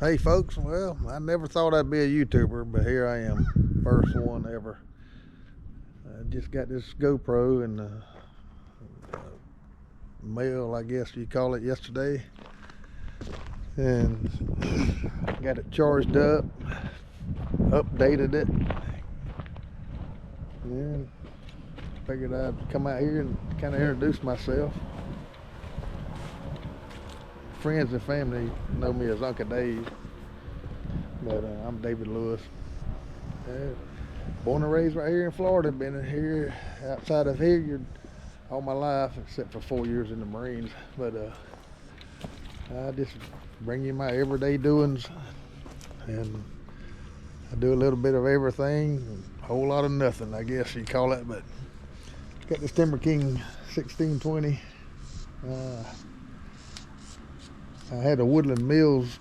Hey folks, well, I never thought I'd be a YouTuber, but here I am, first one ever. I just got this GoPro in the mail, I guess you call it, yesterday, and got it charged up, updated it, and figured I'd come out here and kind of introduce myself. Friends and family know me as Uncle Dave, but I'm David Lewis. Born and raised right here in Florida. Been here outside of here all my life, except for 4 years in the Marines. But I just bring you my everyday doings, and I do a little bit of everything, a whole lot of nothing, I guess you call it. But got this TimberKing 1620. I had a Woodland Mills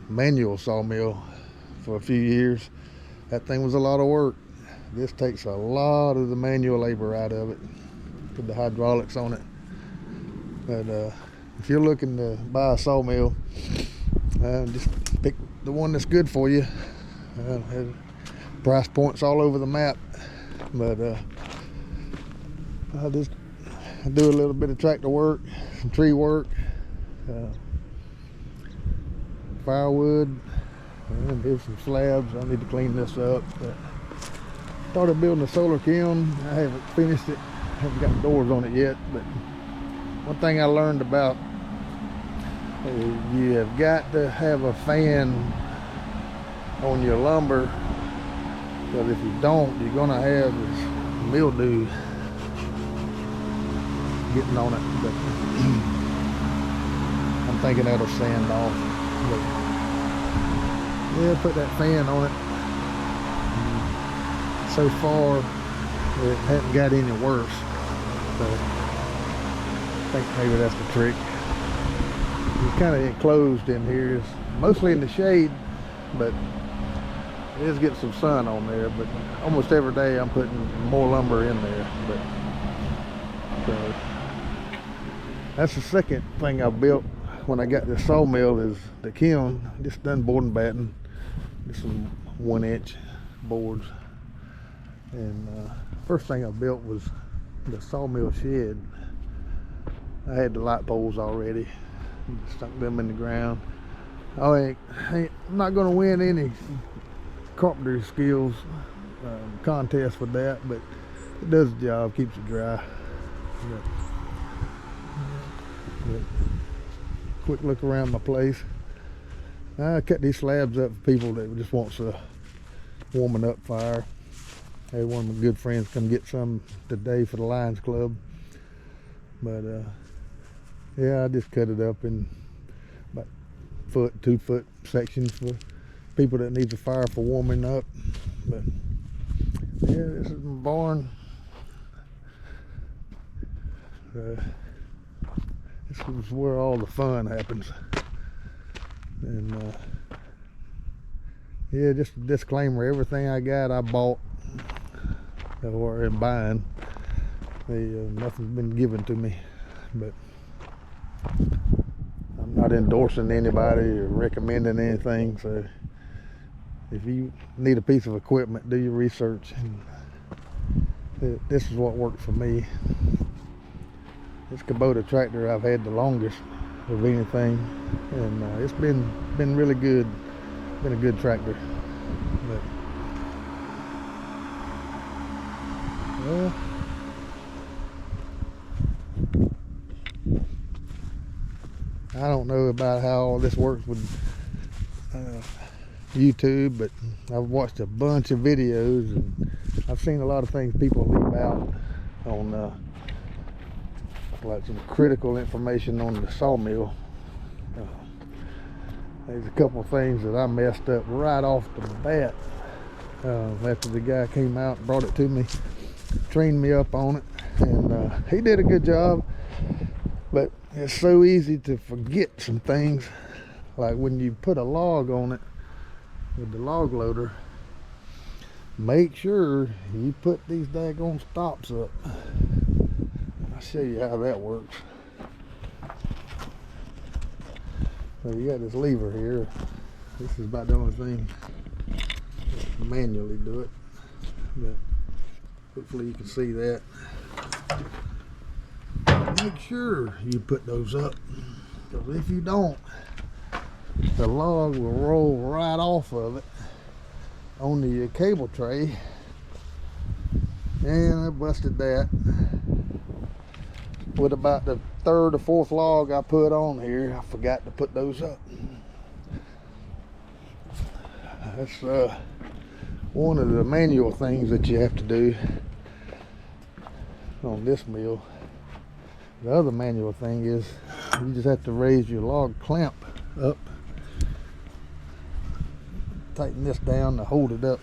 manual sawmill for a few years. That thing was a lot of work. This takes a lot of the manual labor out of it, put the hydraulics on it. But if you're looking to buy a sawmill, just pick the one that's good for you. Has price points all over the map, but I do a little bit of tractor work, some tree work, firewood, and there's some slabs. I need to clean this up. Started building a solar kiln. I haven't finished it, haven't got doors on it yet, but one thing I learned about you have got to have a fan on your lumber, because if you don't, you're gonna have this mildew getting on it. But I'm thinking that'll sand off. But yeah, put that fan on it. So far, it hasn't got any worse. So I think maybe that's the trick. It's kind of enclosed in here. It's mostly in the shade, but it is getting some sun on there. But almost every day I'm putting more lumber in there. But so that's the second thing I built when I got this sawmill, is the kiln. Just done board and batten, just some 1-inch boards. And first thing I built was the sawmill shed. I had the light poles already, stuck them in the ground. I'm not going to win any carpentry skills contest with that, but it does the job, keeps it dry. But quick look around my place. I cut these slabs up for people that just wants a warming up fire. I had one of my good friends come get some today for the Lions Club. But yeah, I just cut it up in about 2 foot sections for people that needs a fire for warming up. But yeah, this is my barn. This is where all the fun happens. And yeah, just a disclaimer, everything I got I bought or am buying. Nothing's been given to me, but I'm not endorsing anybody or recommending anything. So if you need a piece of equipment, do your research. And this is what worked for me. This Kubota tractor I've had the longest of anything, and it's been really good. Been a good tractor. But well, I don't know about how all this works with YouTube, but I've watched a bunch of videos, and I've seen a lot of things people leave out on like some critical information on the sawmill. There's a couple of things that I messed up right off the bat after the guy came out and brought it to me, trained me up on it, and he did a good job. But it's so easy to forget some things, like when you put a log on it with the log loader, make sure you put these daggone stops up. I'll show you how that works. So you got this lever here. This is about the only thing manually do it, but hopefully you can see that. Make sure you put those up, because if you don't, the log will roll right off of it onto your cable tray. And I busted that with about the third or fourth log I put on here. I forgot to put those up. That's one of the manual things that you have to do on this mill. The other manual thing is you just have to raise your log clamp up, tighten this down to hold it up,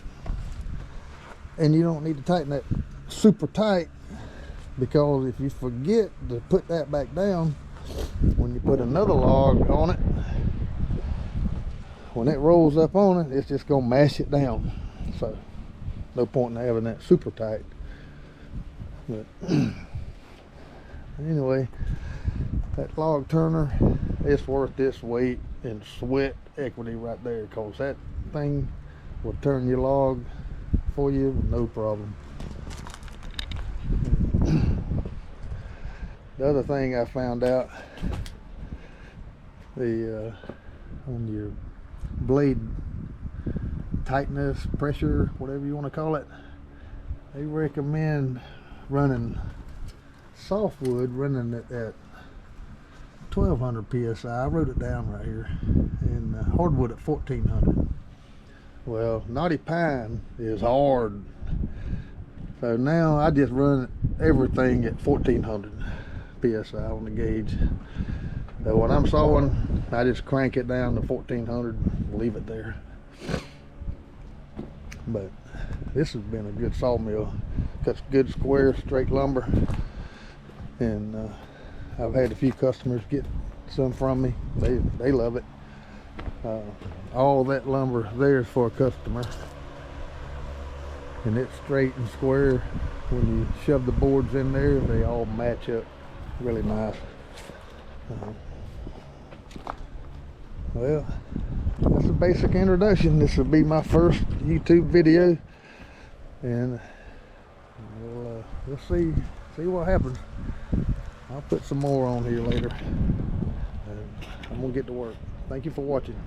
and you don't need to tighten that super tight, because if you forget to put that back down, when you put another log on it, when it rolls up on it, it's just gonna mash it down. So no point in having that super tight. But anyway, that log turner, it's worth this weight in sweat equity right there, because that thing will turn your log for you with no problem. The other thing I found out, on your blade tightness, pressure, whatever you want to call it, they recommend running softwood, running it at 1200 psi. I wrote it down right here, and hardwood at 1400. Well, knotty pine is hard, so now I just run everything at 1400 psi on the gauge. So when I'm sawing, I just crank it down to 1400, leave it there. But this has been a good sawmill. Cuts good square straight lumber, and I've had a few customers get some from me. They love it. All that lumber there is for a customer, and it's straight and square. When you shove the boards in there, they all match up really nice. Well, that's a basic introduction. This will be my first YouTube video, and we'll see what happens. I'll put some more on here later. I'm gonna get to work. Thank you for watching.